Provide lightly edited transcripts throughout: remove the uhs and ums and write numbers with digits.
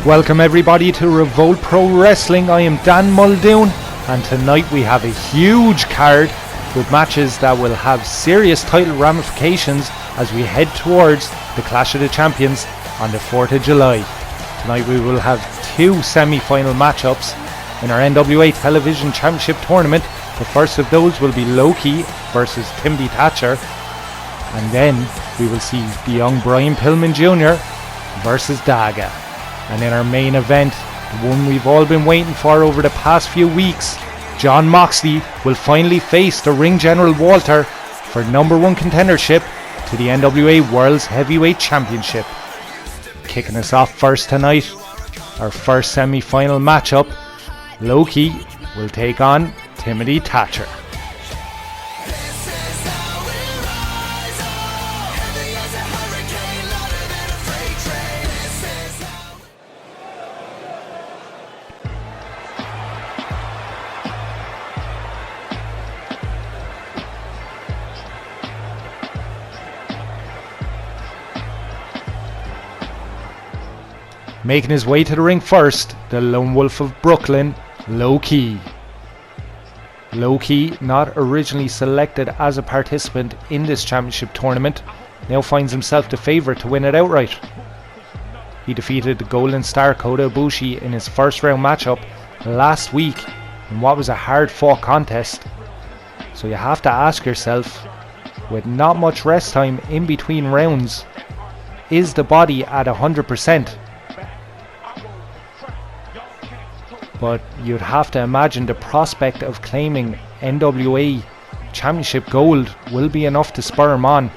Welcome everybody to Revolt Pro Wrestling. I am Dan Muldoon, and tonight we have a huge card with matches that will have serious title ramifications as we head towards the Clash of the Champions on the 4th of July. Tonight we will have two semi-final matchups in our NWA Television Championship Tournament. The first of those will be Loki versus Timothy Thatcher, and then we will see the young Brian Pillman Jr. versus Daga. And in our main event, the one we've all been waiting for over the past few weeks, Jon Moxley will finally face the Ring General Walter for #1 contendership to the NWA World's Heavyweight Championship. Kicking us off first tonight, our first semi-final matchup, Loki will take on Timothy Thatcher. Making his way to the ring first, the Lone Wolf of Brooklyn, Loki. Loki, not originally selected as a participant in this championship tournament, now finds himself the favourite to win it outright. He defeated the Golden Star Kota Ibushi in his first round matchup last week in what was a hard fought contest. So you have to ask yourself, with not much rest time in between rounds, is the body at 100%? But you'd have to imagine the prospect of claiming NWA Championship Gold will be enough to spur him on,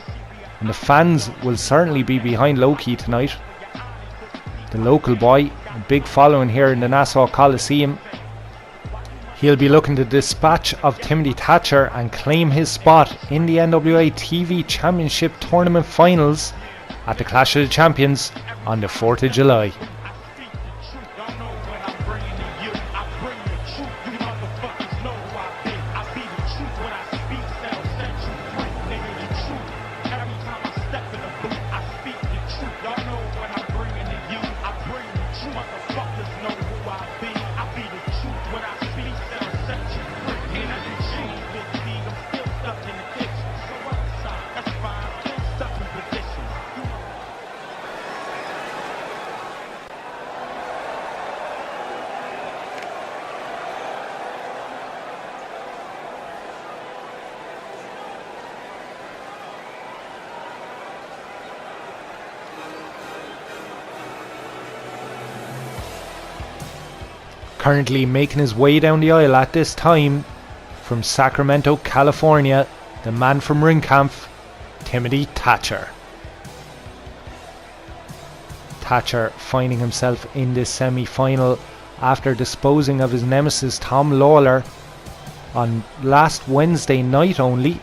and the fans will certainly be behind Loki tonight. The local boy, a big following here in the Nassau Coliseum. He'll be looking to dispatch of Timothy Thatcher and claim his spot in the NWA TV Championship Tournament Finals at the Clash of the Champions on the 4th of July. Currently making his way down the aisle at this time, from Sacramento, California, the man from Ringkampf, Timothy Thatcher. Thatcher finding himself in this semi-final after disposing of his nemesis Tom Lawler on last Wednesday night only,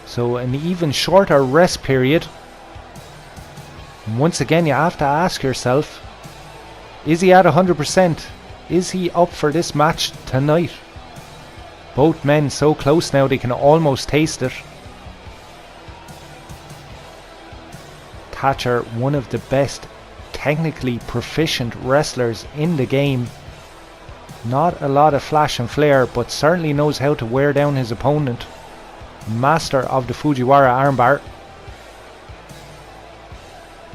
so an even shorter rest period. And once again you have to ask yourself, is he at 100%? Is he up for this match tonight? Both men so close now they can almost taste it. Thatcher, one of the best technically proficient wrestlers in the game. Not a lot of flash and flair, but certainly knows how to wear down his opponent. Master of the Fujiwara armbar.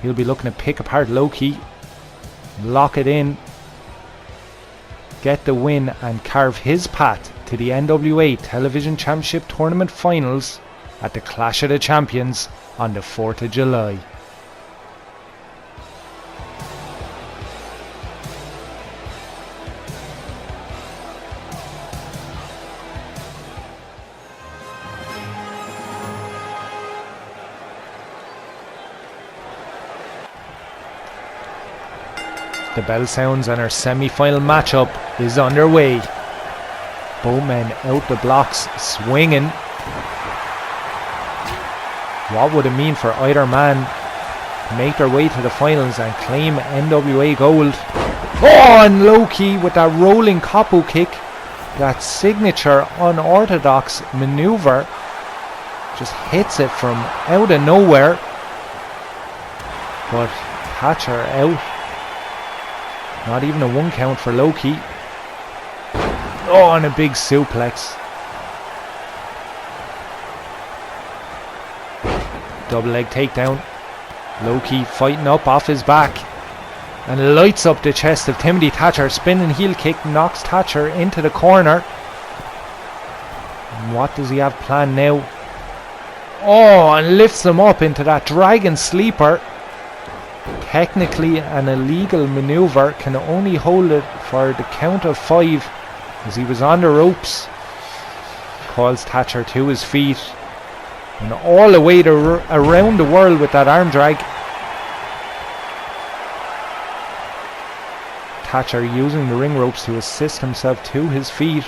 He'll be looking to pick apart Loki, lock it in, get the win and carve his path to the NWA Television Championship Tournament Finals at the Clash of the Champions on the 4th of July. The bell sounds and our semi-final matchup is underway. Both men out the blocks swinging. What would it mean for either man to make their way to the finals and claim NWA gold? Oh, and Low-Ki with that rolling Kapu kick, that signature unorthodox maneuver, just hits it from out of nowhere. But Thatcher out. Not even a 1 count for Low-Ki. Oh, and a big suplex. Double leg takedown. Low-Ki fighting up off his back. And lights up the chest of Timothy Thatcher. Spinning heel kick knocks Thatcher into the corner. And what does he have planned now? Oh, and lifts him up into that dragon sleeper. Technically an illegal maneuver. Can only hold it for the count of 5 as he was on the ropes. Calls Thatcher to his feet. And all the way around the world with that arm drag. Thatcher using the ring ropes to assist himself to his feet.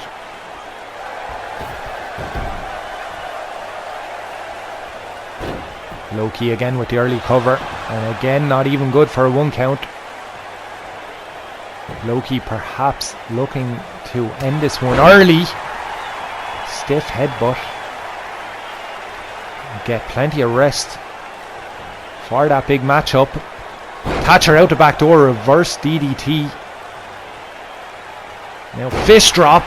Low-Ki again with the early cover, and again not even good for a 1 count. Low-Ki perhaps looking to end this one early. Stiff headbutt. Get plenty of rest for that big matchup. Thatcher out the back door, reverse DDT. Now fist drop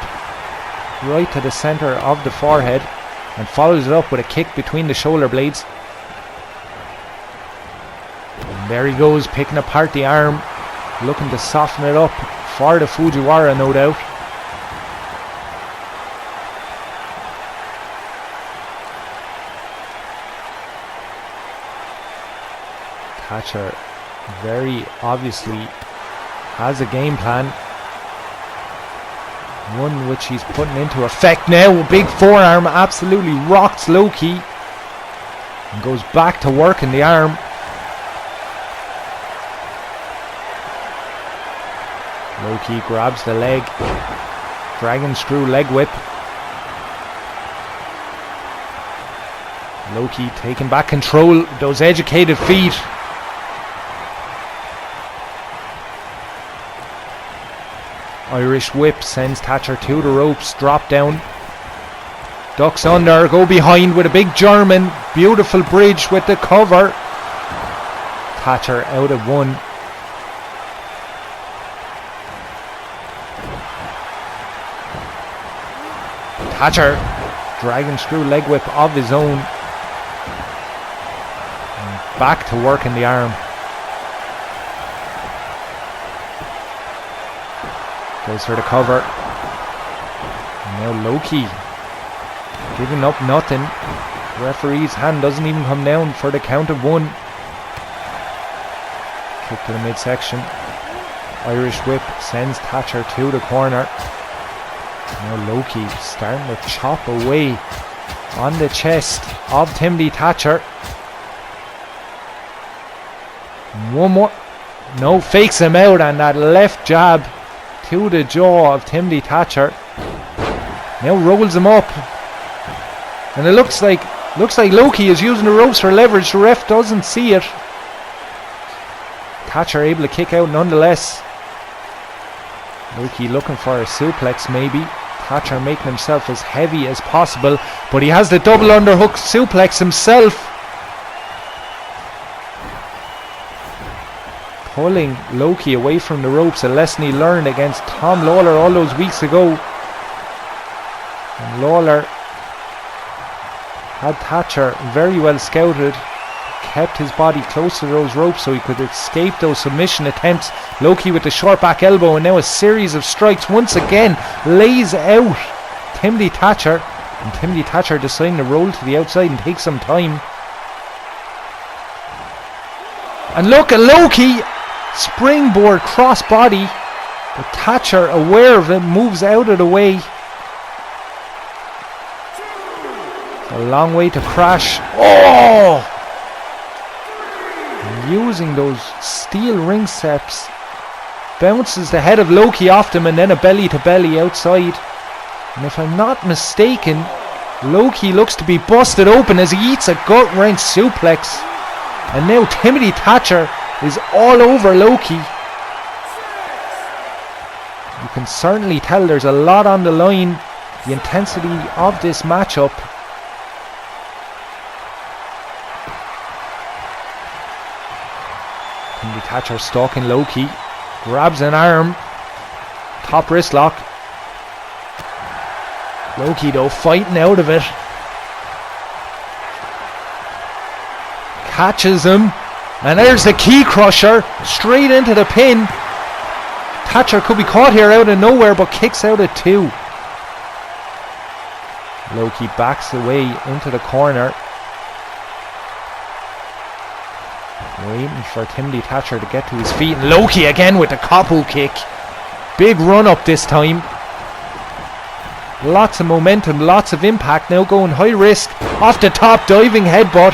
right to the center of the forehead, and follows it up with a kick between the shoulder blades. And there he goes, picking apart the arm, looking to soften it up for the Fujiwara, no doubt. Thatcher very obviously has a game plan, one which he's putting into effect now. A big forearm absolutely rocks Low-Ki and goes back to work in the arm. Low-Ki grabs the leg, dragon screw leg whip. Low-Ki taking back control, those educated feet. Irish whip sends Thatcher to the ropes, drop down. Ducks under, go behind with a big German. Beautiful bridge with the cover. Thatcher out at 1. Thatcher, dragon screw leg whip of his own. And back to work in the arm. Goes for the cover. And now Low-Ki giving up nothing. Referee's hand doesn't even come down for the count of 1. Kick to the midsection. Irish whip sends Thatcher to the corner. Now Low-Ki starting to chop away on the chest of Timothy Thatcher. One more. No, fakes him out, and that left jab to the jaw of Timothy Thatcher. Now rolls him up, and it looks like Low-Ki is using the ropes for leverage. The ref doesn't see it. Thatcher able to kick out nonetheless. Low-Ki looking for a suplex maybe. Thatcher making himself as heavy as possible, but he has the double underhook suplex himself. Pulling Low-Ki away from the ropes, a lesson he learned against Tom Lawler all those weeks ago. And Lawler had Thatcher very well scouted, kept his body close to those ropes so he could escape those submission attempts. Low-Ki with the short back elbow, and now a series of strikes once again lays out Timothy Thatcher, and Timothy Thatcher deciding to roll to the outside and take some time. And look at Low-Ki, springboard cross body, but Thatcher, aware of it, moves out of the way. A long way to crash. Oh! Using those steel ring steps, bounces the head of Low-Ki off them, and then a belly to belly outside. And if I'm not mistaken, Loki looks to be busted open as he eats a gut-wrench suplex. And now Timothy Thatcher is all over Loki. You can certainly tell there's a lot on the line. The intensity of this matchup. Timothy Thatcher stalking Loki. Grabs an arm. Top wrist lock. Loki though fighting out of it. Catches him. And there's the key crusher. Straight into the pin. Thatcher could be caught here out of nowhere, but kicks out at 2. Loki backs away into the corner. Waiting for Timothy Thatcher to get to his feet. And Loki again with the Kapu kick. Big run up this time. Lots of momentum, lots of impact. Now going high risk. Off the top, diving headbutt.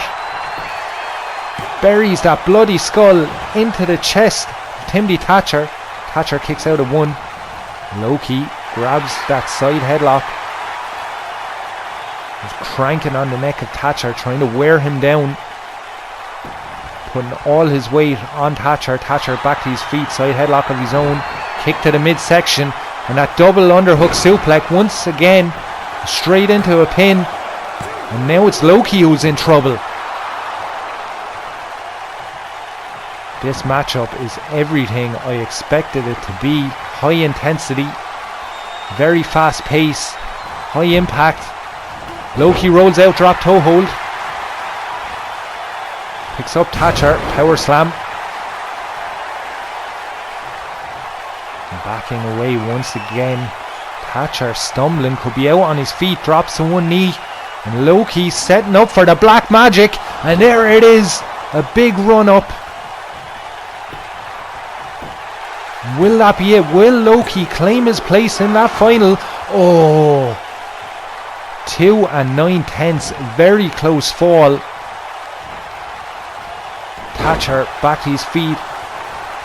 Buries that bloody skull into the chest of Timothy Thatcher. Thatcher kicks out at 1. Loki grabs that side headlock. He's cranking on the neck of Thatcher, trying to wear him down. Putting all his weight on Thatcher. Thatcher back to his feet, side headlock of his own. Kick to the midsection. And that double underhook suplex once again. Straight into a pin. And now it's Loki who's in trouble. This matchup is everything I expected it to be. High intensity, very fast pace, high impact. Loki rolls out, drop toe hold. Picks up Thatcher, power slam. And backing away once again. Thatcher stumbling, could be out on his feet, drops to one knee. And Loki setting up for the black magic. And there it is, a big run up. Will that be it? Will Loki claim his place in that final? Oh, 2 9/10, very close fall. Thatcher back to his feet.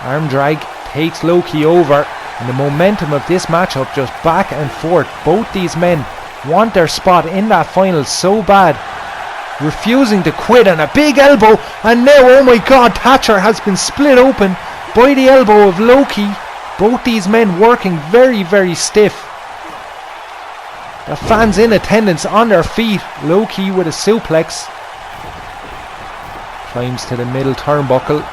Arm drag takes Loki over. And the momentum of this matchup just back and forth. Both these men want their spot in that final so bad. Refusing to quit, and a big elbow. And now, oh my god, Thatcher has been split open by the elbow of Loki. Both these men working very, very stiff. The fans in attendance on their feet. Loki with a suplex. Climbs to the middle turnbuckle.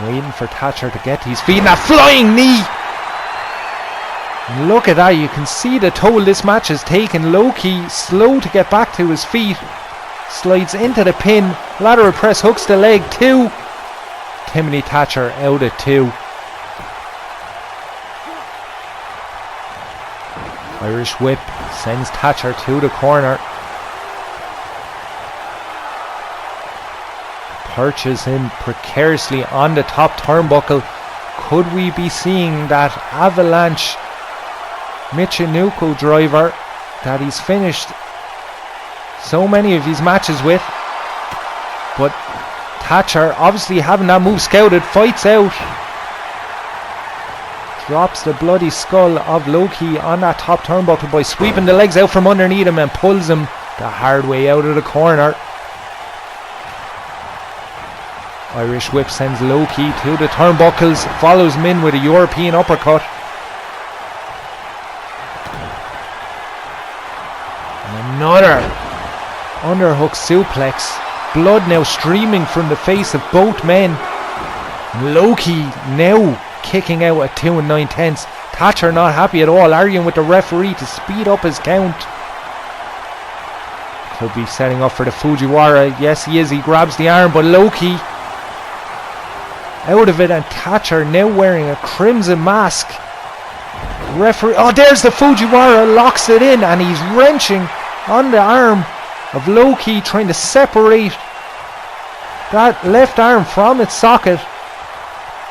Waiting for Thatcher to get to his feet. And a flying knee. And look at that. You can see the toll this match has taken. Loki slow to get back to his feet. Slides into the pin. Lateral press hooks the leg. 2. Timothy Thatcher out at 2. Irish whip sends Thatcher to the corner. Perches him precariously on the top turnbuckle. Could we be seeing that avalanche Michinoku driver that he's finished so many of these matches with? But Thatcher, obviously having that move scouted, fights out. Drops the bloody skull of Loki on that top turnbuckle by sweeping the legs out from underneath him and pulls him the hard way out of the corner. Irish whip sends Loki to the turnbuckles, follows him in with a European uppercut. And another underhook suplex. Blood now streaming from the face of both men. Loki now kicking out at 2 9/10. Thatcher not happy at all, arguing with the referee to speed up his count. Could be setting up for the Fujiwara. Yes, he is. He grabs the arm, but Loki out of it, and Thatcher now wearing a crimson mask. Referee, oh, there's the Fujiwara, locks it in, and he's wrenching on the arm of Loki, trying to separate that left arm from its socket.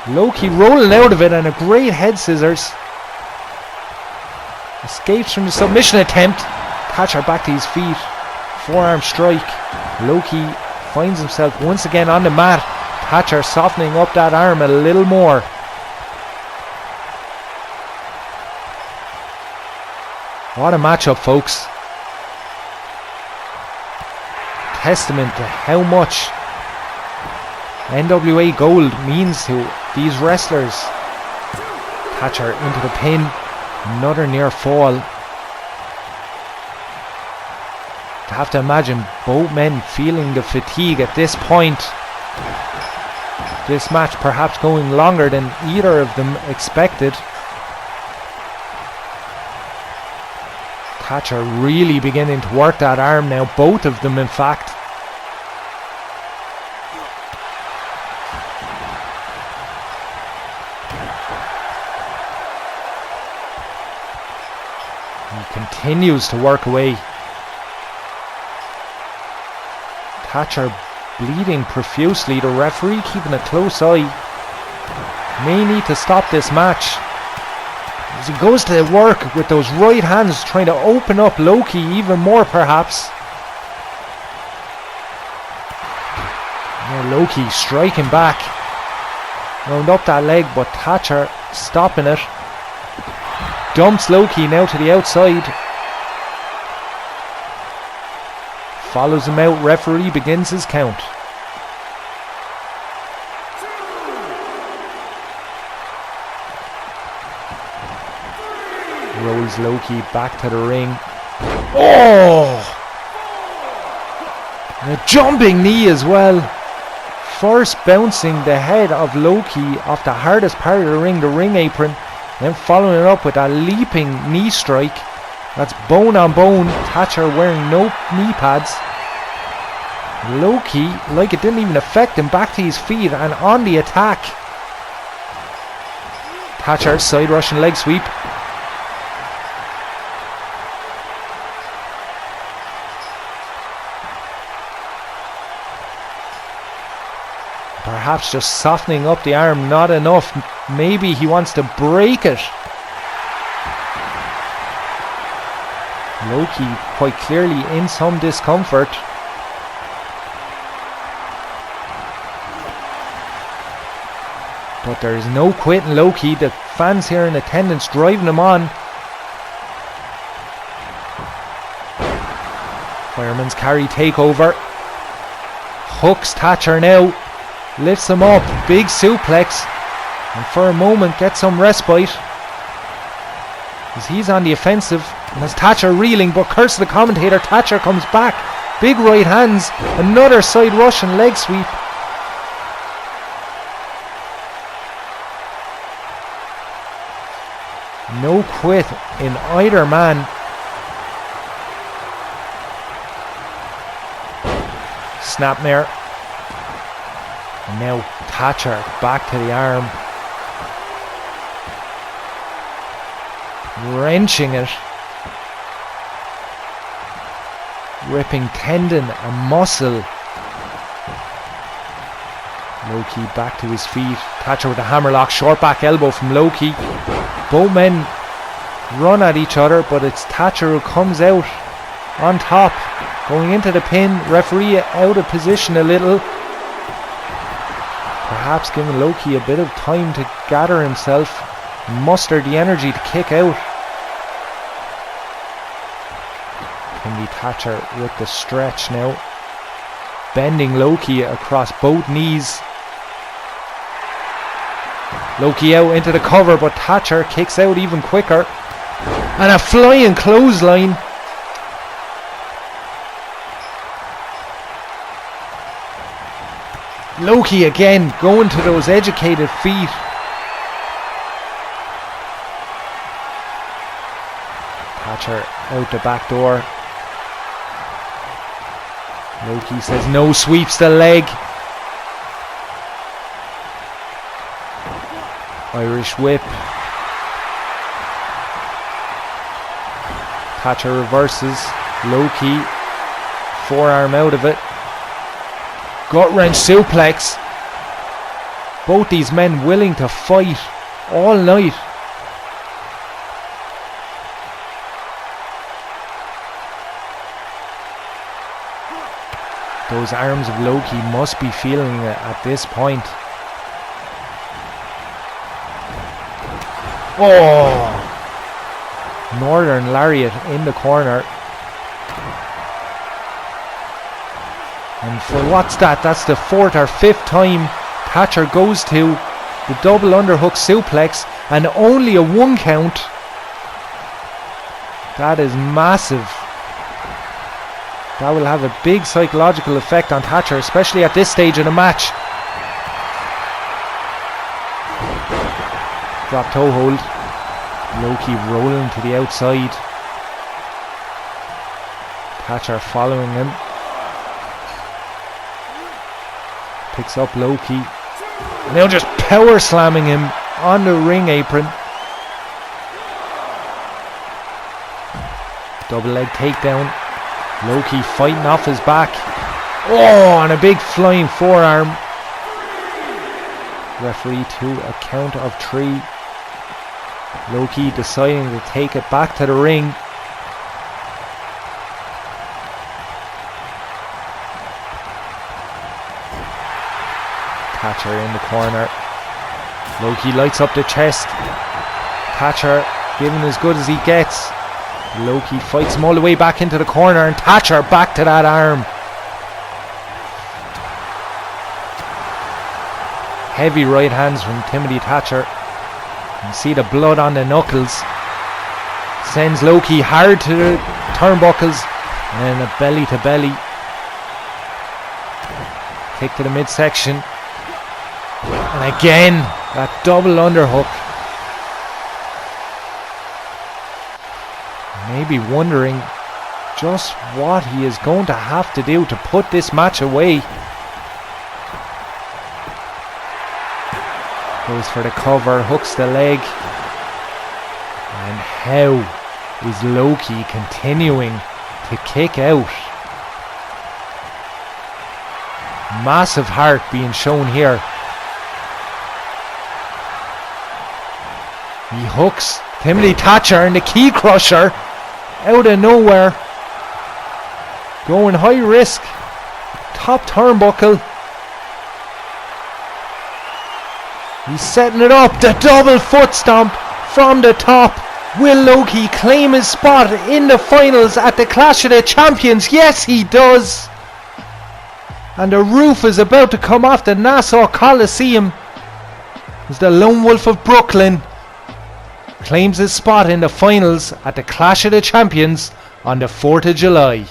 Loki rolling out of it, and a great head scissors. Escapes from the submission attempt. Thatcher back to his feet. Forearm strike. Loki finds himself once again on the mat. Thatcher softening up that arm a little more. What a matchup, folks. Testament to how much NWA Gold means to these wrestlers. Thatcher into the pin. Another near fall. I have to imagine both men feeling the fatigue at this point. This match perhaps going longer than either of them expected. Thatcher really beginning to work that arm now, both of them in fact. He continues to work away. Thatcher bleeding profusely, the referee keeping a close eye. May need to stop this match. As he goes to work with those right hands, trying to open up Loki even more perhaps. Now Loki striking back. Round up that leg, but Thatcher stopping it. Dumps Loki now to the outside. Follows him out, referee begins his count. Rolls Loki back to the ring. Oh! And a jumping knee as well. First bouncing the head of Loki off the hardest part of the ring apron. Then following it up with a leaping knee strike. That's bone on bone. Thatcher wearing no knee pads. Loki, like it didn't even affect him, back to his feet and on the attack. Thatcher side Russian leg sweep. Perhaps just softening up the arm, not enough. Maybe he wants to break it. Loki quite clearly in some discomfort. But there is no quitting Loki. The fans here in attendance driving him on. Fireman's carry takeover. Hooks Thatcher now. Lifts him up. Big suplex. And for a moment gets some respite. As he's on the offensive. And as Thatcher reeling, but curse the commentator, Thatcher comes back. Big right hands. Another side Russian leg sweep. No quit in either man. Snapmare. And now Thatcher back to the arm. Wrenching it. Ripping tendon and muscle. Loki back to his feet. Thatcher with a hammerlock. Short back elbow from Loki. Both men run at each other, but it's Thatcher who comes out on top. Going into the pin. Referee out of position a little. Perhaps giving Loki a bit of time to gather himself. Muster the energy to kick out. Timothy Thatcher with the stretch now. Bending Loki across both knees. Loki out into the cover, but Thatcher kicks out even quicker. And a flying clothesline. Loki again going to those educated feet. Thatcher out the back door. Loki says no, sweeps the leg. Irish whip. Thatcher reverses. Loki forearm out of it. Gut wrench suplex. Both these men willing to fight all night. Those arms of Loki must be feeling it at this point. Oh! Northern Lariat in the corner. And for what's that? That's the 4th or 5th time Thatcher goes to the double underhook suplex, and only a 1 count. That is massive. That will have a big psychological effect on Thatcher, especially at this stage of the match. Drop toe hold. Loki rolling to the outside. Thatcher following him. Picks up Loki. Now just power slamming him on the ring apron. Double leg takedown. Loki fighting off his back. Oh, and a big flying forearm. Referee to a count of 3. Loki deciding to take it back to the ring. Thatcher in the corner. Loki lights up the chest. Thatcher giving as good as he gets. Loki fights him all the way back into the corner, and Thatcher back to that arm. Heavy right hands from Timothy Thatcher. You can see the blood on the knuckles. Sends Loki hard to the turnbuckles, and a belly to belly. Kick to the midsection. And again, that double underhook. Maybe wondering just what he is going to have to do to put this match away. Goes for the cover, hooks the leg. And how is Loki continuing to kick out? Massive heart being shown here. He hooks Timothy Thatcher and the key crusher out of nowhere. Going high risk. Top turnbuckle. He's setting it up. The double foot stomp from the top. Will Loki claim his spot in the finals at the Clash of the Champions? Yes, he does. And the roof is about to come off the Nassau Coliseum as the Lone Wolf of Brooklyn claims his spot in the finals at the Clash of the Champions on the 4th of July.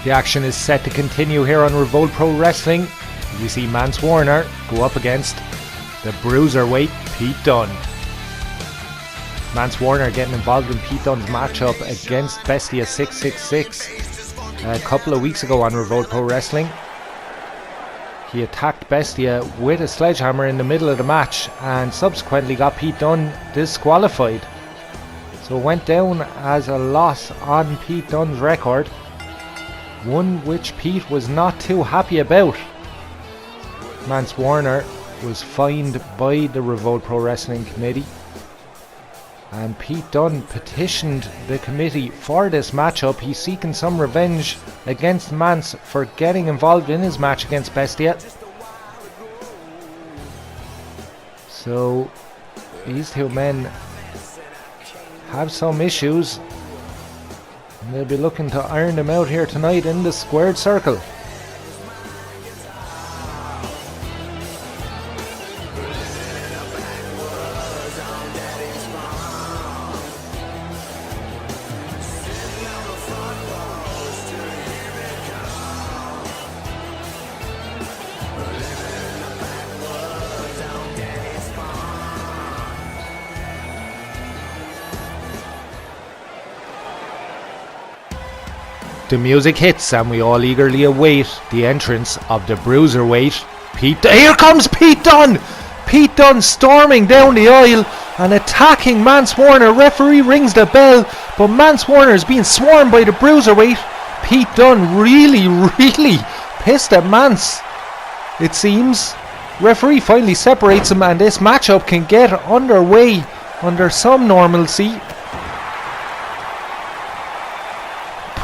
The action is set to continue here on Revolt Pro Wrestling. You see Mance Warner go up against the bruiserweight Pete Dunne. Mance Warner getting involved in Pete Dunne's matchup against Bestia 666 a couple of weeks ago on Revolt Pro Wrestling. He attacked Bestia with a sledgehammer in the middle of the match and subsequently got Pete Dunne disqualified. So it went down as a loss on Pete Dunne's record, one which Pete was not too happy about. Mance Warner was fined by the Revolt Pro Wrestling Committee, and Pete Dunne petitioned the committee for this matchup. He's seeking some revenge against Mance for getting involved in his match against Bestia. So these two men have some issues, and they'll be looking to iron them out here tonight in the squared circle. The music hits and we all eagerly await the entrance of the bruiserweight Pete. Here comes Pete Dunne! Pete Dunne storming down the aisle and attacking Mance Warner. Referee rings the bell, but Mance Warner is being swarmed by the bruiserweight. Pete Dunne really pissed at Mance, it seems. Referee finally separates him and this matchup can get underway under some normalcy.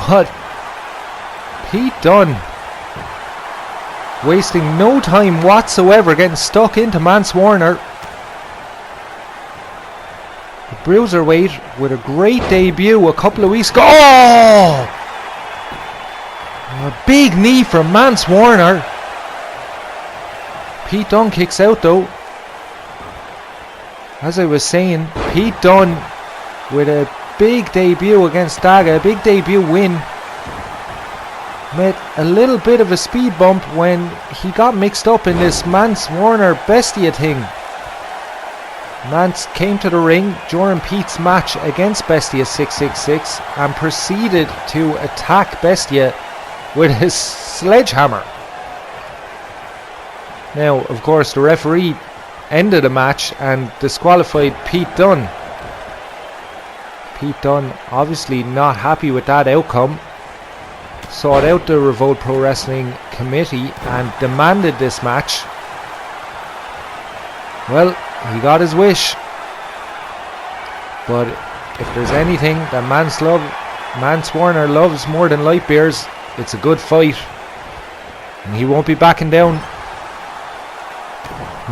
But Pete Dunne wasting no time whatsoever, getting stuck into Mance Warner. Bruiserweight with a great debut a couple of weeks ago. Oh! A big knee from Mance Warner. Pete Dunne kicks out though. As I was saying, Pete Dunne with a big debut against Daga, a big debut win. Met a little bit of a speed bump when he got mixed up in this Mance Warner Bestia thing. Mance came to the ring during Pete's match against Bestia 666 and proceeded to attack Bestia with his sledgehammer. Now, of course, the referee ended the match and disqualified Pete Dunne. Pete Dunne obviously not happy with that outcome. Sought out the Revolt Pro Wrestling committee and demanded this match. Well, he got his wish. But if there's anything that Mance Warner loves more than light beers, it's a good fight. And he won't be backing down.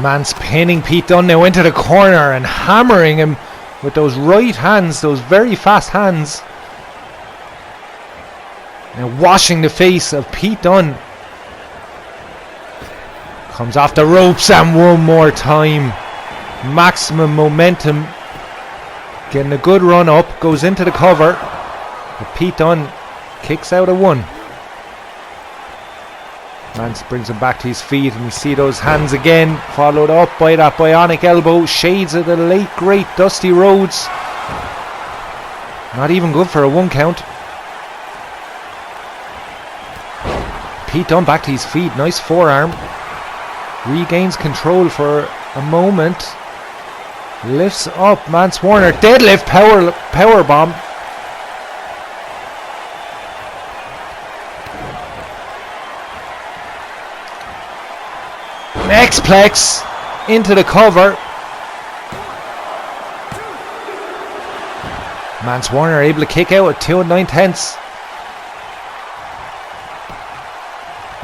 Mance pinning Pete Dunne now into the corner and hammering him with those right hands, those very fast hands. Now washing the face of Pete Dunne. Comes off the ropes and one more time. Maximum momentum. Getting a good run up. Goes into the cover. But Pete Dunne kicks out a one. Mance brings him back to his feet and you see those hands again. Followed up by that bionic elbow. Shades of the late great Dusty Rhodes. Not even good for a one count. Pete Dunne back to his feet. Nice forearm. Regains control for a moment. Lifts up Mance Warner. Deadlift power bomb. X-Plex into the cover. Mance Warner able to kick out at 2 9/10.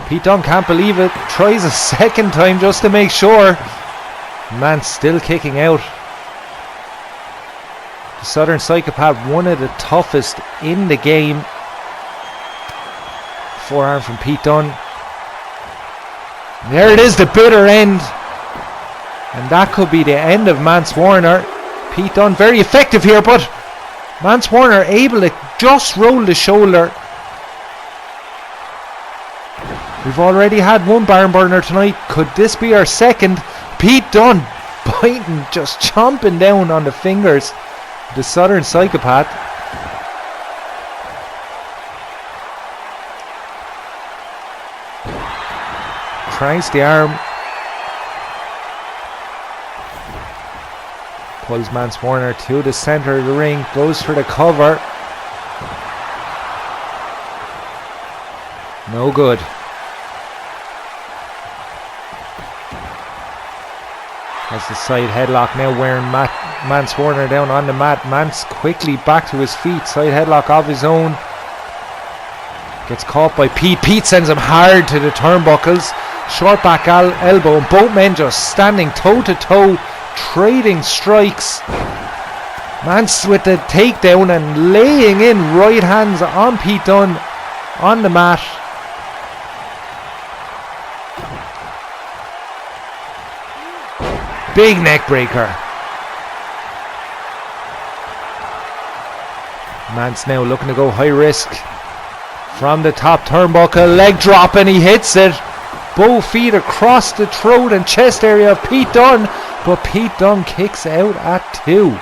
Pete Dunne can't believe it. Tries a second time just to make sure. Mance still kicking out. The Southern Psychopath, one of the toughest in the game. Forearm from Pete Dunne. There it is, the bitter end. And that could be the end of Mance Warner. Pete Dunne very effective here, but Mance Warner able to just roll the shoulder. We've already had one barn burner tonight. Could this be our second? Pete Dunne biting, just chomping down on the fingers. The Southern Psychopath. Tries the arm. Pulls Mance Warner to the center of the ring. Goes for the cover. No good. Has the side headlock now, wearing Mance Warner down on the mat. Mance quickly back to his feet. Side headlock of his own. Gets caught by Pete. Pete sends him hard to the turnbuckles. Short back elbow. And both men just standing toe to toe. Trading strikes. Mance with the takedown and laying in right hands on Pete Dunne on the mat. Big neck breaker. Mance now looking to go high risk from the top turnbuckle. Leg drop and he hits it. Both feet across the throat and chest area of Pete Dunne. But Pete Dunne kicks out at 2.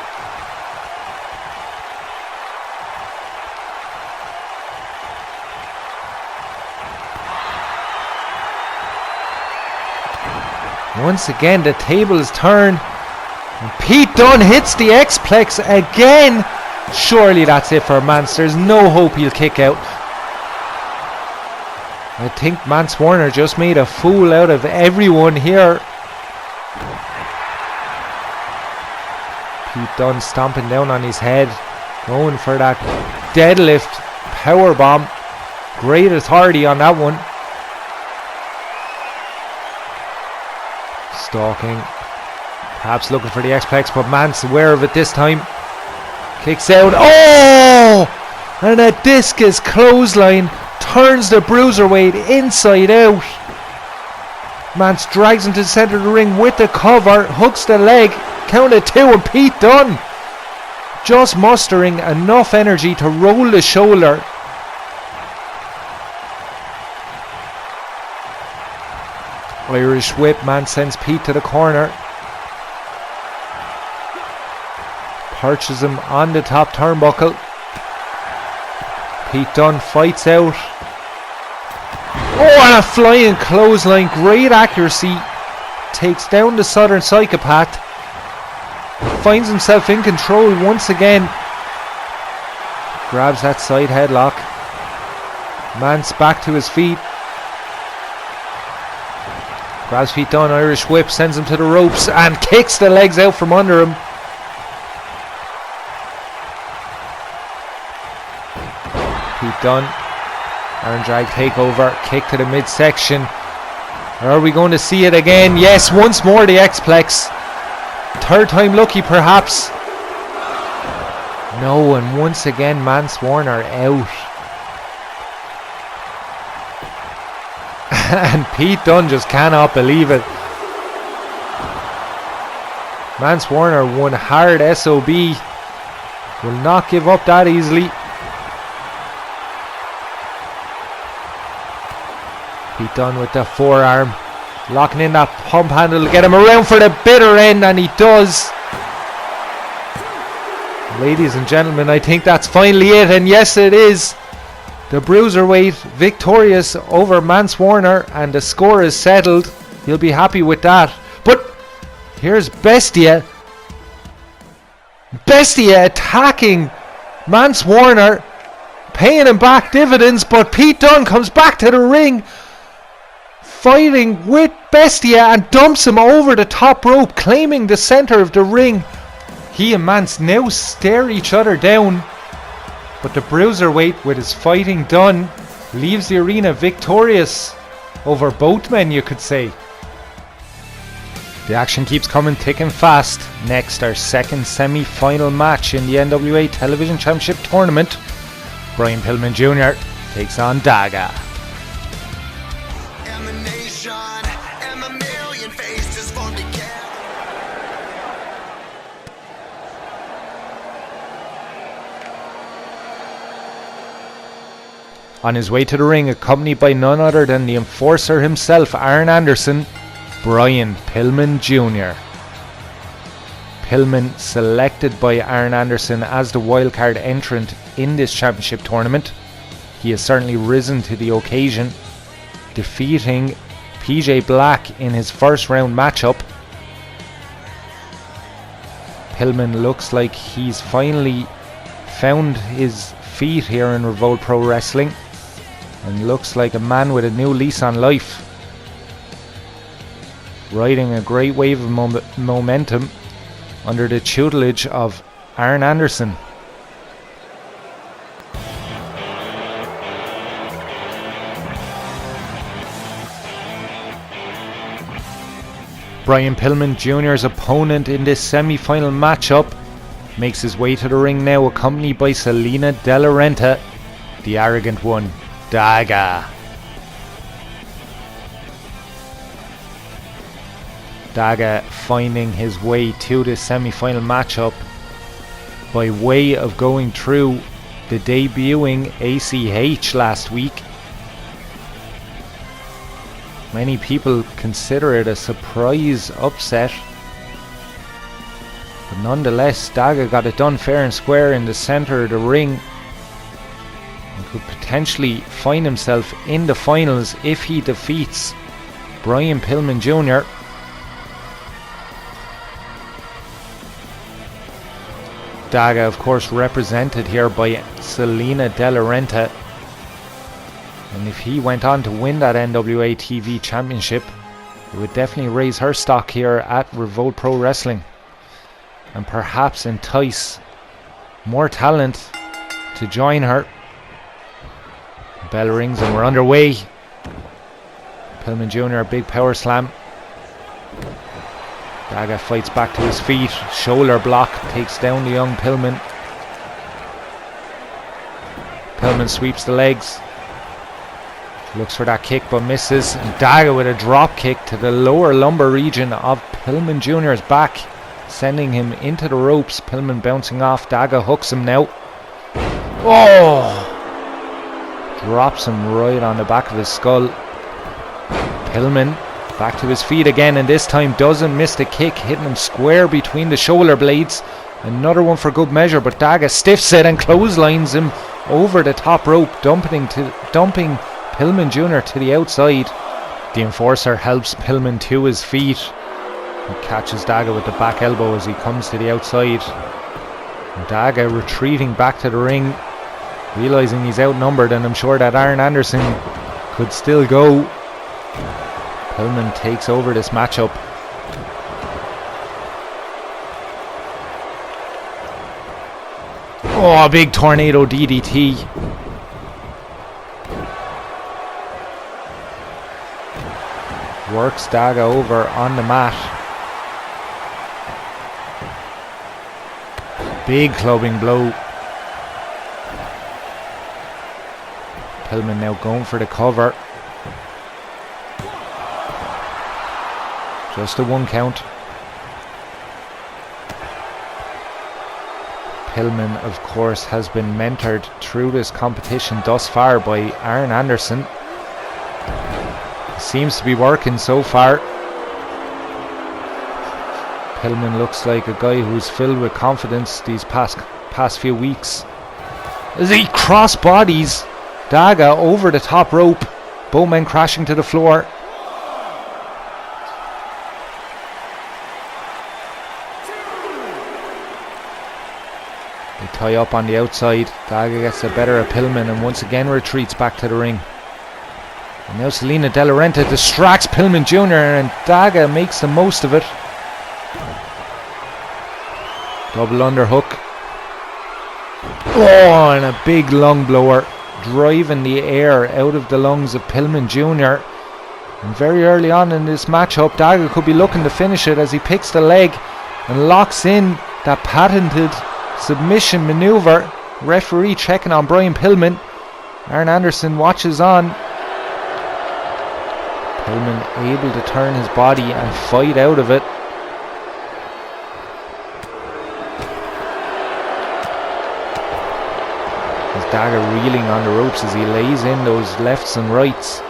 Once again, the tables turn. And Pete Dunne hits the X-Plex again. Surely that's it for Mance. There's no hope he'll kick out. I think Mance Warner just made a fool out of everyone here. Pete Dunne stomping down on his head. Going for that deadlift power bomb. Great authority on that one. Stalking. Perhaps looking for the X-Plex, but Mance aware of it this time. Kicks out. Oh! And a discus clothesline turns the bruiserweight inside out. Mance drags him to the centre of the ring with the cover, hooks the leg, count of 2, and Pete Dunne just mustering enough energy to roll the shoulder. Irish whip, Mance sends Pete to the corner. Perches him on the top turnbuckle. Pete Dunne fights out. Oh, and a flying clothesline, great accuracy. Takes down the Southern Psychopath. Finds himself in control once again. Grabs that side headlock. Mance back to his feet. Grabs Pete Dunne, Irish whip, sends him to the ropes and kicks the legs out from under him. Pete Dunne, Iron Drag takeover, kick to the midsection. Are we going to see it again? Yes, once more the X-Plex. Third time lucky perhaps. No, and once again Mance Warner out. And Pete Dunne just cannot believe it. Mance Warner, one hard SOB, will not give up that easily. Pete Dunne with the forearm, locking in that pump handle to get him around for the bitter end, and he does. Ladies and gentlemen, I think that's finally it, and yes it is. The Bruiserweight victorious over Mance Warner, and the score is settled. You'll be happy with that. But here's Bestia. Bestia attacking Mance Warner, paying him back dividends, but Pete Dunne comes back to the ring, fighting with Bestia, and dumps him over the top rope, claiming the center of the ring. He and Mance now stare each other down, but the Bruiserweight, with his fighting done, leaves the arena victorious over both men, you could say. The action keeps coming thick and fast. Next, our second semi-final match in the NWA Television Championship Tournament. Brian Pillman Jr. takes on Daga. On his way to the ring, accompanied by none other than the enforcer himself, Arn Anderson, Brian Pillman Jr. Pillman selected by Arn Anderson as the wildcard entrant in this championship tournament. He has certainly risen to the occasion, defeating PJ Black in his first round matchup. Pillman looks like he's finally found his feet here in Revolt Pro Wrestling, and looks like a man with a new lease on life, riding a great wave of momentum under the tutelage of Arn Anderson. Brian Pillman Jr.'s opponent in this semi-final matchup makes his way to the ring now, accompanied by Selena De La Renta, the arrogant one, Daga. Daga finding his way to the semi-final matchup by way of going through the debuting ACH last week. Many people consider it a surprise upset, but nonetheless, Daga got it done fair and square in the centre of the ring, and could potentially find himself in the finals if he defeats Brian Pillman Jr. Daga, of course, represented here by Selena De La Renta, and if he went on to win that NWA TV Championship, it would definitely raise her stock here at Revolt Pro Wrestling, and perhaps entice more talent to join her. Bell rings and we're underway. Pillman Jr., big power slam. Daga fights back to his feet, shoulder block, takes down the young Pillman. Pillman sweeps the legs. Looks for that kick but misses. And Daga with a drop kick to the lower lumbar region of Pillman Jr.'s back, sending him into the ropes. Pillman bouncing off. Daga hooks him now. Oh! Drops him right on the back of his skull. Pillman back to his feet again, and this time doesn't miss the kick, hitting him square between the shoulder blades. Another one for good measure, but Daga stiffs it and clotheslines him over the top rope, dumping Pillman Jr. to the outside. The enforcer helps Pillman to his feet. He catches Daga with the back elbow as he comes to the outside. And Daga retreating back to the ring, realising he's outnumbered, and I'm sure that Arn Anderson could still go. Pillman takes over this matchup. Oh, a big tornado DDT. Works Daga over on the mat. Big clubbing blow. Pillman now going for the cover. Just a 1 count. Pillman, of course, has been mentored through this competition thus far by Arn Anderson. Seems to be working so far. Pillman looks like a guy who's filled with confidence these past few weeks. As he cross bodies Daga over the top rope, both men crashing to the floor. They tie up on the outside. Daga gets the better of Pillman and once again retreats back to the ring. And now Selena De La Renta distracts Pillman Jr. and Daga makes the most of it. Double underhook. Oh, and a big lung blower, driving the air out of the lungs of Pillman Jr. And very early on in this matchup, Daga could be looking to finish it as he picks the leg and locks in that patented submission maneuver. Referee checking on Brian Pillman. Arn Anderson watches on. Pillman able to turn his body and fight out of it. As Daga reeling on the ropes as he lays in those lefts and rights.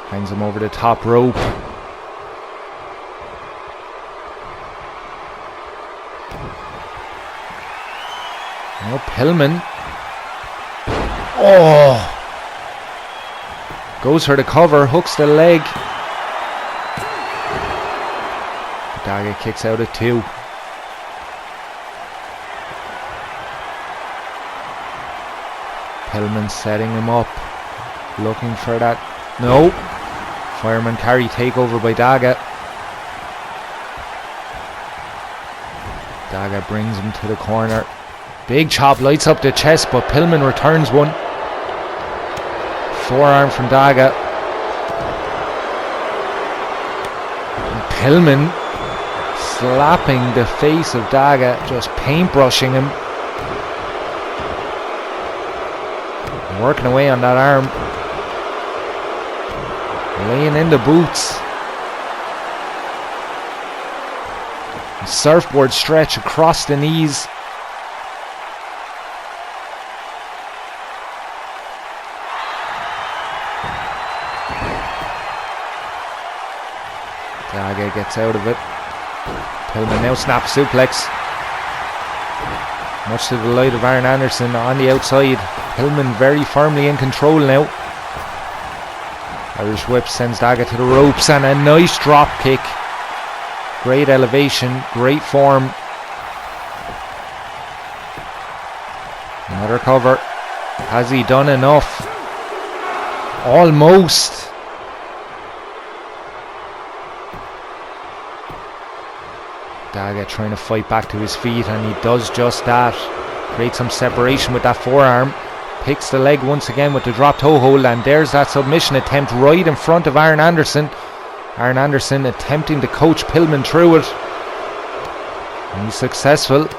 Hangs him over the top rope. Now Pillman. Oh! Goes for the cover, hooks the leg. Daga kicks out at 2. Pillman setting him up, looking for that. No. Fireman carry takeover by Daga. Daga brings him to the corner. Big chop lights up the chest, but Pillman returns one. Forearm from Daga. And Pillman slapping the face of Daga, just paintbrushing him. Working away on that arm. Laying in the boots. Surfboard stretch across the knees. Daga gets out of it. Pillman now snaps suplex. Much to the delight of Arn Anderson on the outside. Pillman very firmly in control now. Irish whip sends Daga to the ropes and a nice drop kick. Great elevation, great form. Another cover. Has he done enough? Almost. Daga trying to fight back to his feet, and he does just that. Creates some separation with that forearm. Picks the leg once again with the drop toe hold, and there's that submission attempt right in front of Arn Anderson. Arn Anderson attempting to coach Pillman through it. And he's successful.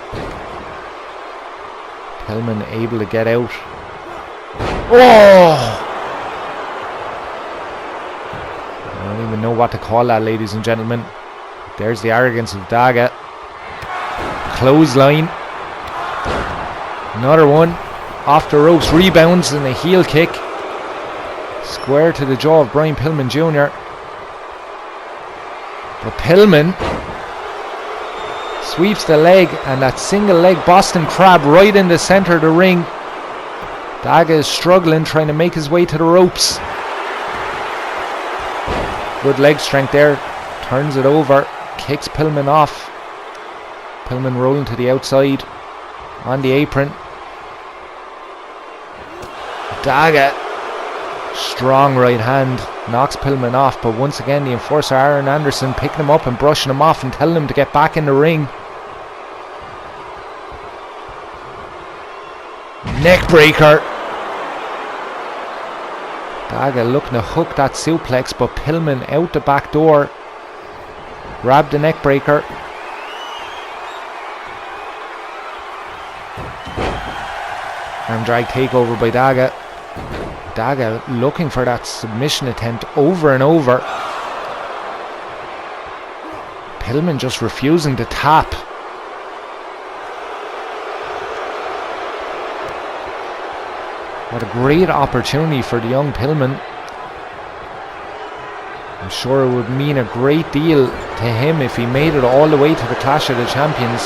Pillman able to get out. Oh! I don't even know what to call that, ladies and gentlemen. There's the arrogance of Daga. Clothesline. Another one. Off the ropes, rebounds and a heel kick. Square to the jaw of Brian Pillman Jr. But Pillman sweeps the leg, and that single leg Boston Crab right in the center of the ring. Daga is struggling, trying to make his way to the ropes. Good leg strength there. Turns it over. Kicks Pillman off. Pillman rolling to the outside. On the apron. Daga. Strong right hand. Knocks Pillman off. But once again, the enforcer Aaron Anderson picking him up and brushing him off and telling him to get back in the ring. Neck breaker. Daga looking to hook that suplex, but Pillman out the back door. Grabbed the neck breaker. Arm drag takeover by Daga. Daga looking for that submission attempt over and over. Pillman just refusing to tap. What a great opportunity for the young Pillman. I'm sure it would mean a great deal to him if he made it all the way to the Clash of the Champions.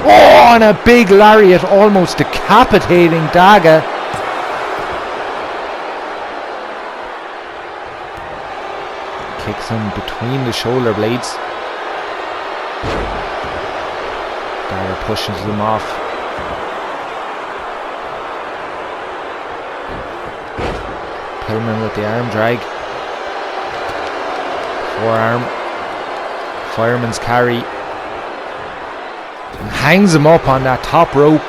Oh, and a big lariat, almost decapitating Daga. Kicks him between the shoulder blades. Daga pushes him off. Pillman with the arm drag. Forearm. Fireman's carry. And hangs him up on that top rope.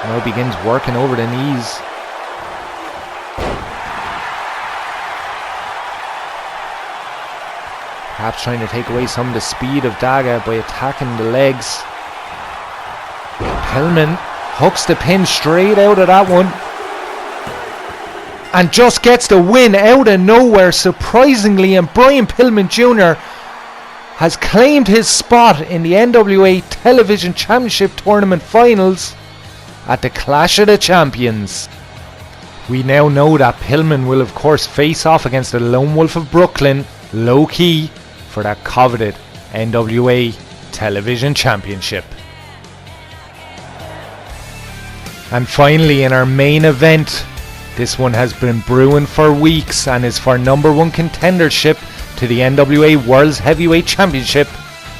Now begins working over the knees. Perhaps trying to take away some of the speed of Daga by attacking the legs. Pillman hooks the pin straight out of that one. And just gets the win out of nowhere, surprisingly. And Brian Pillman Jr. has claimed his spot in the NWA Television Championship Tournament Finals at the Clash of the Champions. We now know that Pillman will of course face off against the Lone Wolf of Brooklyn, Low Key, for that coveted NWA Television Championship. And finally, in our main event, this one has been brewing for weeks and is for #1 contendership to the NWA World's Heavyweight Championship.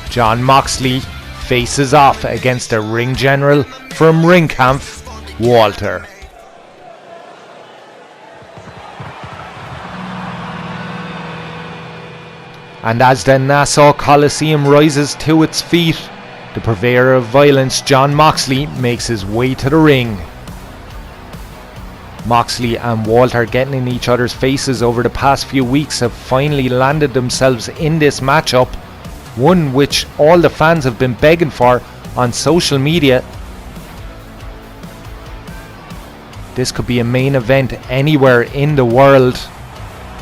Jon Moxley faces off against the ring general from Ringkampf, Walter. And as the Nassau Coliseum rises to its feet, the purveyor of violence, Jon Moxley, makes his way to the ring. Moxley and Walter getting in each other's faces over the past few weeks have finally landed themselves in this matchup, one which all the fans have been begging for on social media. This could be a main event anywhere in the world.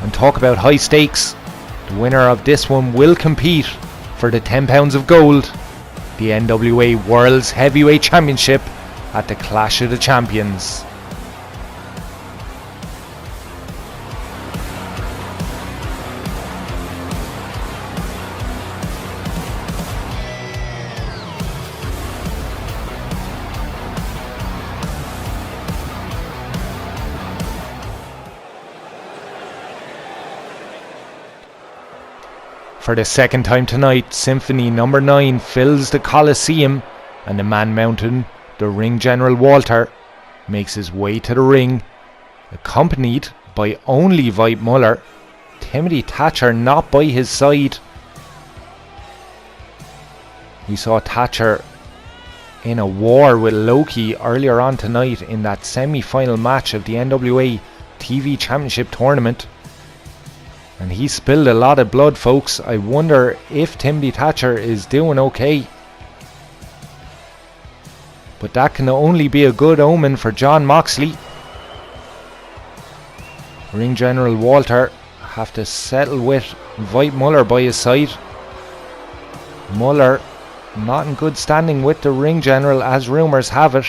And talk about high stakes, the winner of this one will compete for the £10 of gold, the NWA World's Heavyweight Championship at the Clash of the Champions. For the second time tonight, Symphony No. 9 fills the Coliseum, and the man mountain, the ring general Walter, makes his way to the ring, accompanied by only Veit Muller, Timothy Thatcher not by his side. We saw Thatcher in a war with Loki earlier on tonight in that semi-final match of the NWA TV Championship Tournament. And he spilled a lot of blood, folks. I wonder if Timothy Thatcher is doing okay. but that can only be a good omen for Jon Moxley. Ring General Walter have to settle with Veit Muller by his side. Muller not in good standing with the Ring General, as rumours have it.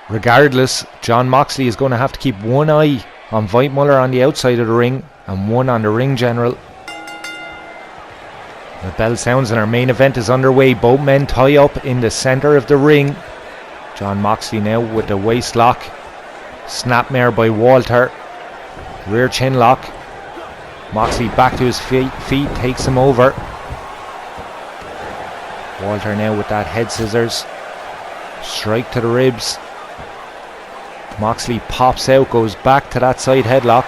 Regardless, Jon Moxley is going to have to keep one eye on Veit Muller on the outside of the ring and one on the Ring General. The bell sounds and our main event is underway. Both men tie up in the centre of the ring. Jon Moxley now with the waist lock. Snapmare by Walter. Rear chin lock. Moxley back to his feet, takes him over. Walter now with that head scissors. Strike to the ribs. Moxley pops out, goes back to that side headlock.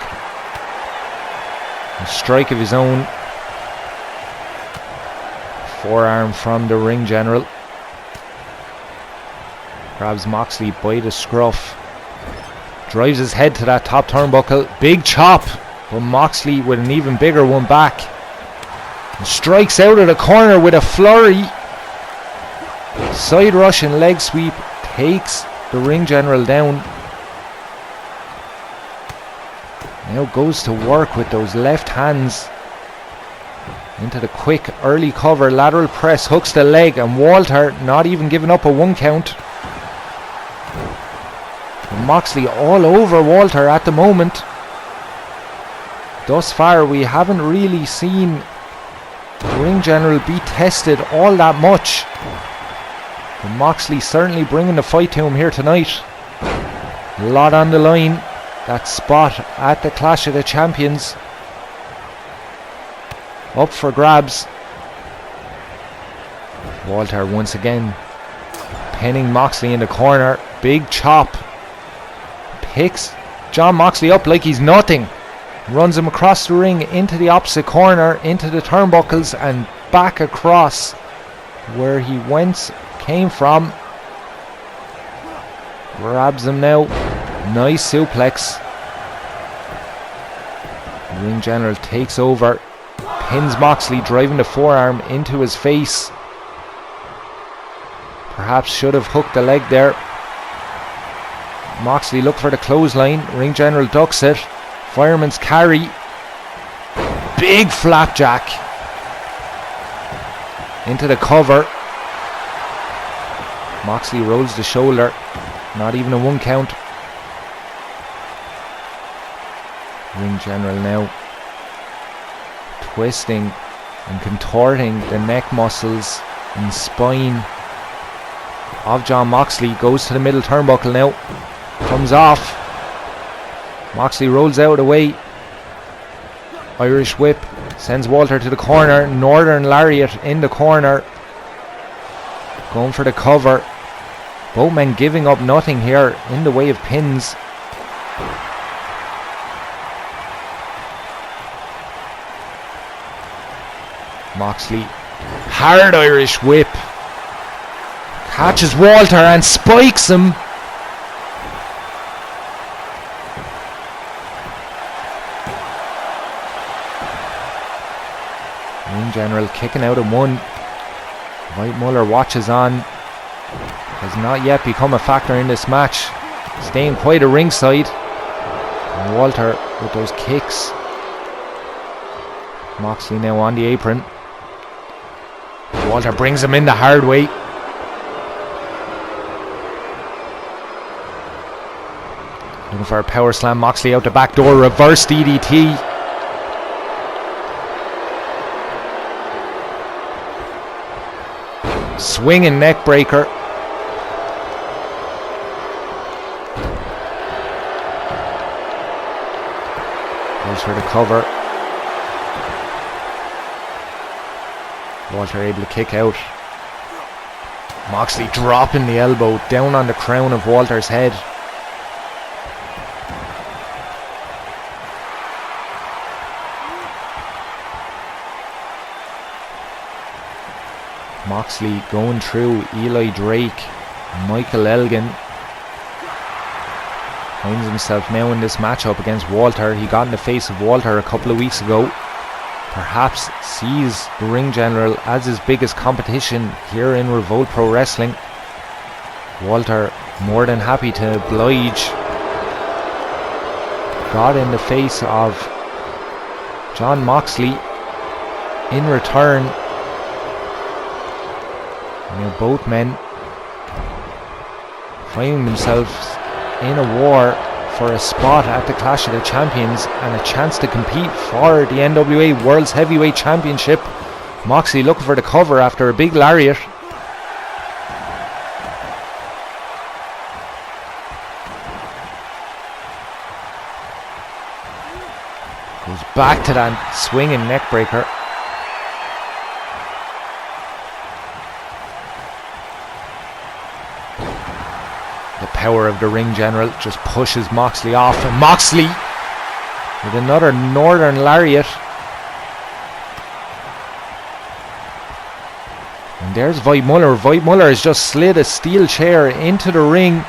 A strike of his own. Forearm from the Ring General. Grabs Moxley by the scruff. Drives his head to that top turnbuckle. Big chop. But Moxley with an even bigger one back. And strikes out of the corner with a flurry. Side Russian leg sweep. Takes the Ring General down. Now goes to work with those left hands. Into the quick early cover. Lateral press. Hooks the leg. And Walter not even giving up a 1 count. And Moxley all over Walter at the moment. Thus far we haven't really seen the Ring General be tested all that much. But Moxley certainly bringing the fight to him here tonight. A lot on the line. That spot at the Clash of the Champions. Up for grabs. Walter once again pinning Moxley in the corner. Big chop. Picks Jon Moxley up like he's nothing. Runs him across the ring into the opposite corner, into the turnbuckles and back across where he came from. Grabs him now. Nice suplex. Ring General takes over. Pins Moxley, driving the forearm into his face. Perhaps should have hooked the leg there. Moxley look for the clothesline. Ring General ducks it. Fireman's carry. Big flapjack. Into the cover. Moxley rolls the shoulder. Not even a 1 count. Ring General now twisting and contorting the neck muscles and spine of Jon Moxley. Goes to the middle turnbuckle now. Comes off. Moxley rolls out of the way. Irish whip. Sends Walter to the corner. Northern Lariat in the corner. Going for the cover. Both men giving up nothing here in the way of pins. Moxley. Hard Irish whip. Catches Walter and spikes him. Ring General kicking out at 1. Veit Muller watches on. Has not yet become a factor in this match. Staying quite a ringside. And Walter with those kicks. Moxley now on the apron. Walter brings him in the hard way. Looking for a power slam. Moxley out the back door. Reverse DDT. Swinging neck breaker. Goes for the cover. Walter able to kick out. Moxley dropping the elbow down on the crown of Walter's head. Moxley going through Eli Drake, Michael Elgin. Finds himself now in this matchup against Walter. He got in the face of Walter a couple of weeks ago. Perhaps sees the Ring General as his biggest competition here in Revolt Pro Wrestling. Walter more than happy to oblige. Got in the face of Jon Moxley in return. Both men finding themselves in a war for a spot at the Clash of the Champions and a chance to compete for the NWA World's Heavyweight Championship. Moxley looking for the cover after a big lariat. Goes back to that swinging neckbreaker. The power of the ring general just pushes Moxley off, and Moxley with another northern lariat. And there's Voigt Muller. Voigt Muller has just slid a steel chair into the ring.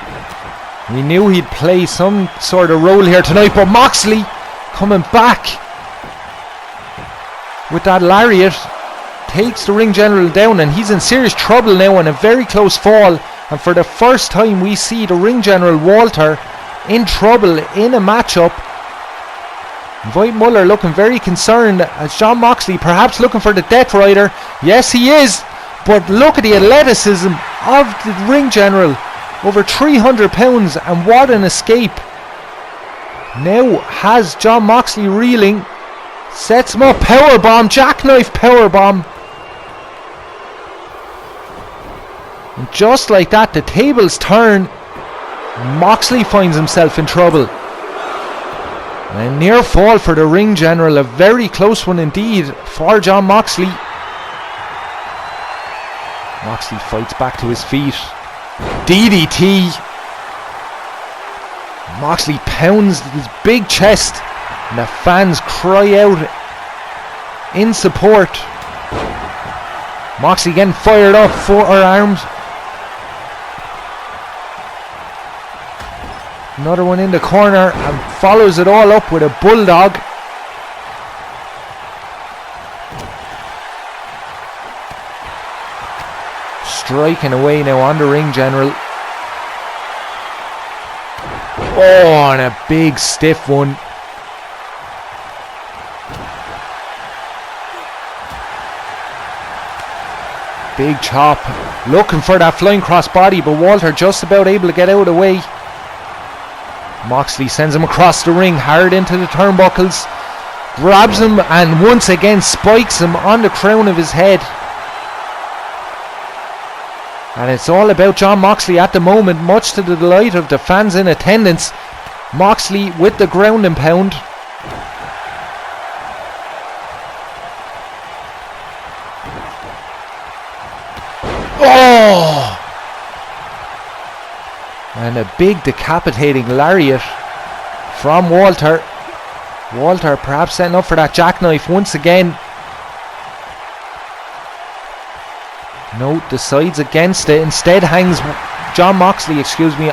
We knew he'd play some sort of role here tonight, but Moxley coming back with that lariat takes the ring general down, and he's in serious trouble now and a very close fall. And for the first time we see the ring general Walter in trouble in a matchup. Voigt Muller looking very concerned as Jon Moxley perhaps looking for the Death Rider. Yes, he is, but look at the athleticism of the ring general. Over 300 pounds, and what an escape. Now has Jon Moxley reeling. Sets him up, powerbomb, jackknife powerbomb. And just like that, the tables turn. Moxley finds himself in trouble. And a near fall for the ring general, a very close one indeed for Jon Moxley. Moxley fights back to his feet. DDT. Moxley pounds his big chest, and the fans cry out in support. Moxley getting fired up, forearms. Another one in the corner, and follows it all up with a bulldog. Striking away now on the ring general. Oh, and a big stiff one. Big chop. Looking for that flying crossbody, but Walter just about able to get out of the way. Moxley sends him across the ring, hard into the turnbuckles. Grabs him and once again spikes him on the crown of his head. And it's all about Jon Moxley at the moment, much to the delight of the fans in attendance. Moxley with the ground and pound. Oh! And a big decapitating lariat from Walter. Walter perhaps setting up for that jackknife once again. No, decides against it. Instead hangs Jon Moxley,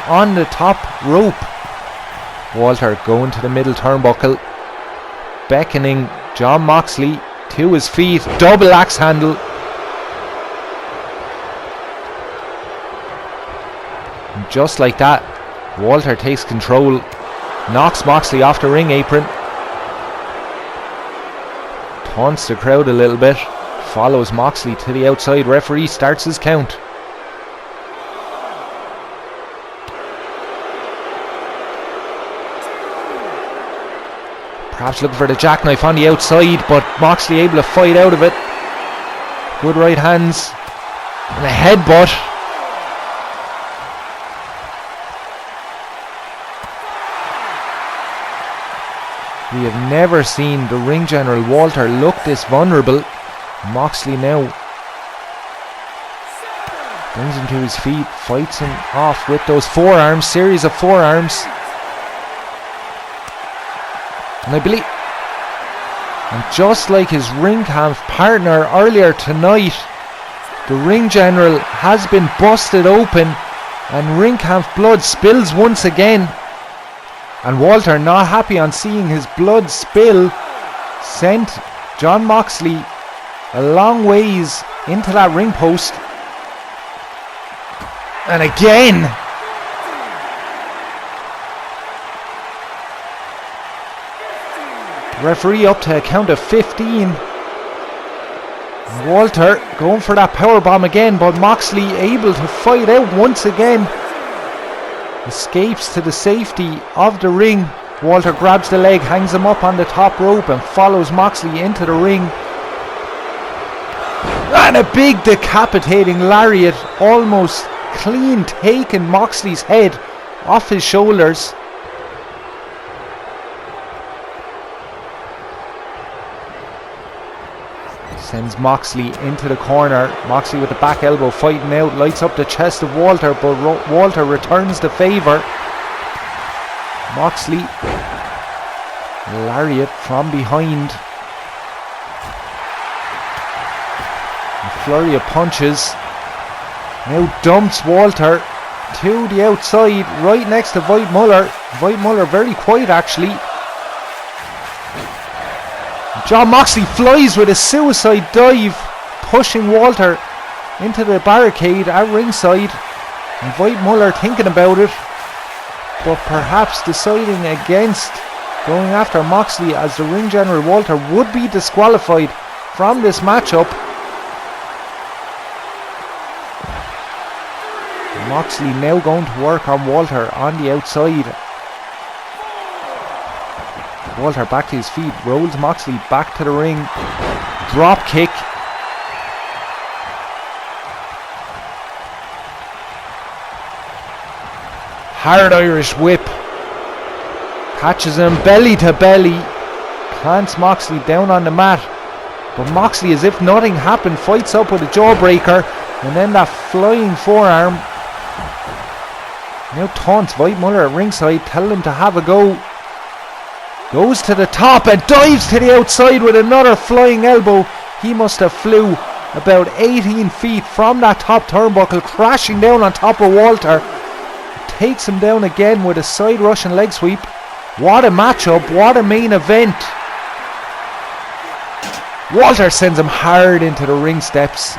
on the top rope. Walter going to the middle turnbuckle, beckoning Jon Moxley to his feet. Double axe handle. And just like that, Walter takes control, knocks Moxley off the ring apron, taunts the crowd a little bit, follows Moxley to the outside. Referee starts his count. Perhaps looking for the jackknife on the outside, but Moxley able to fight out of it. Good right hands and a headbutt. We have never seen the ring general Walter look this vulnerable. Moxley now brings him to his feet, fights him off with those forearms, series of forearms. And I believe, and just like his ring camp partner earlier tonight, the ring general has been busted open and ring camp blood spills once again. And Walter, not happy on seeing his blood spill, sent Jon Moxley a long ways into that ring post. And again. Referee up to a count of 15. Walter going for that powerbomb again, but Moxley able to fight out once again. Escapes to the safety of the ring. Walter grabs the leg, hangs him up on the top rope and follows Moxley into the ring. And a big decapitating lariat, almost clean taking Moxley's head off his shoulders. Sends Moxley into the corner. Moxley with the back elbow fighting out, lights up the chest of Walter, but Walter returns the favour. Moxley, lariat from behind. A flurry of punches. Now dumps Walter to the outside, right next to Veit Muller. Veit Muller very quiet actually. Jon Moxley flies with a suicide dive, pushing Walter into the barricade at ringside. And Veit Muller thinking about it, but perhaps deciding against going after Moxley, as the ring general Walter would be disqualified from this matchup. Moxley now going to work on Walter on the outside. Walter back to his feet, rolls Moxley back to the ring. Drop kick. Hard Irish whip. Catches him belly to belly. Plants Moxley down on the mat. But Moxley, as if nothing happened, fights up with a jawbreaker. And then that flying forearm. Now taunts Veit Muller at ringside, telling him to have a go. Goes to the top and dives to the outside with another flying elbow. He must have flew about 18 feet from that top turnbuckle, crashing down on top of Walter. Takes him down again with a side Russian leg sweep. What a matchup, what a main event. Walter sends him hard into the ring steps.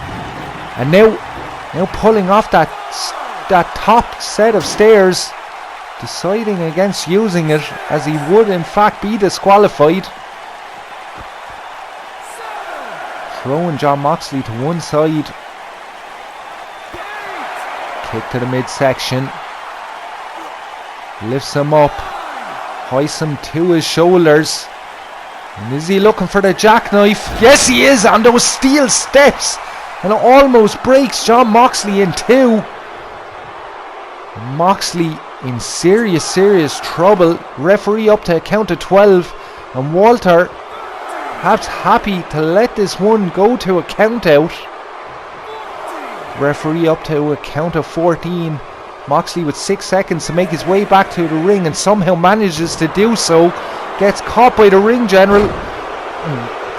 And now pulling off that top set of stairs, deciding against using it, as he would in fact be disqualified. Throwing Jon Moxley to one side. Kick to the midsection. Lifts him up. Hoists him to his shoulders. And is he looking for the jackknife? Yes, he is, on those steel steps. And it almost breaks Jon Moxley in two. Moxley in serious trouble. Referee up to a count of 12. And Walter perhaps happy to let this one go to a count out. Referee up to a count of 14. Moxley with 6 seconds to make his way back to the ring, and somehow manages to do so. Gets caught by the ring general.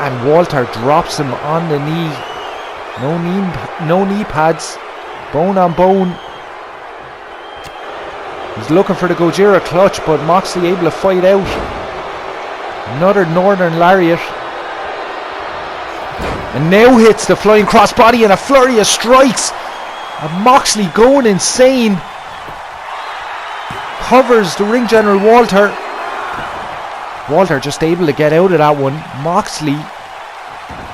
And Walter drops him on the knee. No knee pads. Bone on bone. He's looking for the Gojira clutch, but Moxley able to fight out. Another northern lariat. And now hits the flying crossbody and a flurry of strikes. And Moxley going insane. Covers the ring general Walter. Walter just able to get out of that one. Moxley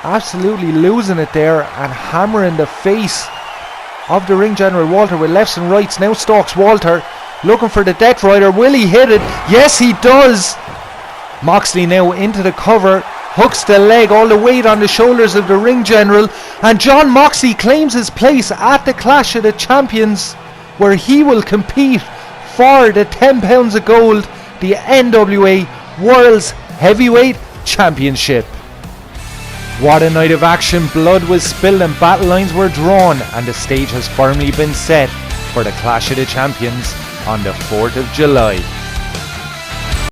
absolutely losing it there and hammering the face of the ring general Walter with lefts and rights. Now stalks Walter, looking for the Death Rider. Will he hit it? Yes, he does. Moxley now into the cover, hooks the leg, all the weight on the shoulders of the ring general, and Jon Moxley claims his place at the Clash of the Champions, where he will compete for the £10 of gold, the NWA World's Heavyweight Championship. What a night of action. Blood was spilled and battle lines were drawn, and the stage has firmly been set for the Clash of the Champions on the 4th of July.